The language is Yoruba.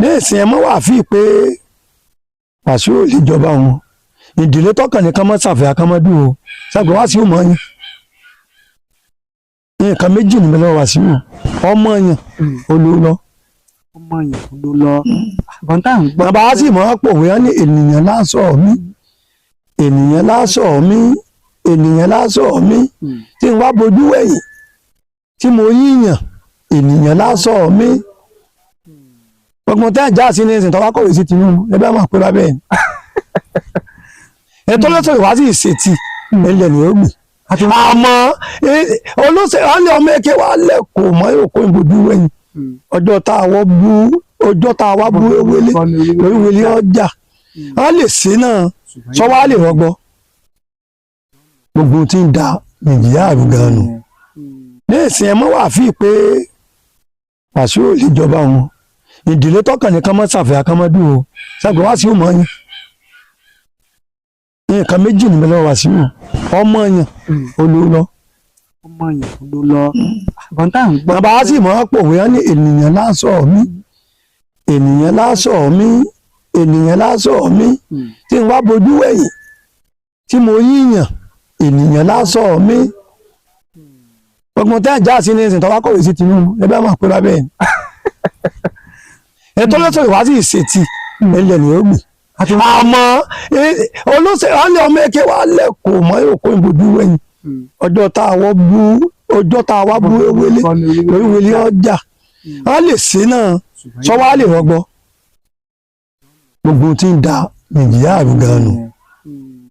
ní ìsìn ẹ mọ́ wà fí pé Wàsíù ò lè jọba wọn ìdílé tọkàn ní kánmọ́ ṣàfihàn kánmọ́ dùn o ṣàgbọ́n Wàsíù mọ́ yín nǹkan méjì ní mẹ́lẹ́ Wàsíù ọmọ yẹn olólọ́ ọmọ yẹn olólọ́ bọ́ńtà ń gbọ́. bàbá sì mọ́ pòwe wọn ní ènìyàn lásọ̀ mí ènìyàn lásọ̀ mí ènìyàn lásọ̀ mí tí n wá bojú wẹ̀yìn tí mo yíyàn ènìyàn lásọ̀ mí ọgbọ́n tẹ́ ẹ̀ já sí ní ìsìn tọ́wá kọ̀wé sí Tinubu ẹgbẹ́ máa pé bábẹ́ ẹ̀ ètò lọ́sọ̀ ìwádìí ìṣètì ilẹ̀ ní ó gbìn àmọ́ olóṣèlú alẹ́ ọmọ èké wa lẹ́kọ̀ọ́ mọ́ òkú ìbòjú wẹ̀yìn ọjọ́ tá a wá bú ewélé ọjà a lè ṣe náà sọ́wọ́ a lè rọgbọ gbogbo tí ń da Nàìjíríà rú gan nù ní ìsìn ẹ̀ mọ́ wà fí pé Wàsíù ò lè jọba wọn ìdílé tọkàn ní kánmọ́ ṣàfihàn kánmọ́ dùn o ṣàgbọ́n Wàsíù mọ́ yín nǹkan méjì ní mẹ́lẹ́ Wàsíù ọmọ yẹn olólọ́ ọmọ yẹn olólọ́ bọ́ńtà ń gbọ́. bàbá sì mọ́ pòwe wọn ní ènìyàn lásọ̀ mí ènìyàn lásọ̀ mí ènìyàn lásọ̀ mí tí n wá bojú wẹ̀yìn tí mo yíyàn ènìyàn lásọ̀ mí ọgbọ́n tẹ́ ẹ̀ já sí ní ìsìn tọ́wá kọ̀wé sí Tinubu ẹgbẹ́ máa pé bábẹ́ ẹ̀ ètò lọ́sọ̀ ìwádìí ìṣètì ilẹ̀ ní ó gbìn àmọ́ olóṣèlú alẹ́ ọmọ èké wa lẹ́kọ̀ọ́ mọ́ òkú ìbòjú wẹ̀yìn ọjọ́ tá a wá bú ewélé ọjà a lè ṣe náà sọ́wọ́ a lè rọgbọ gbogbo tí ń da Nàìjíríà rú gan nù.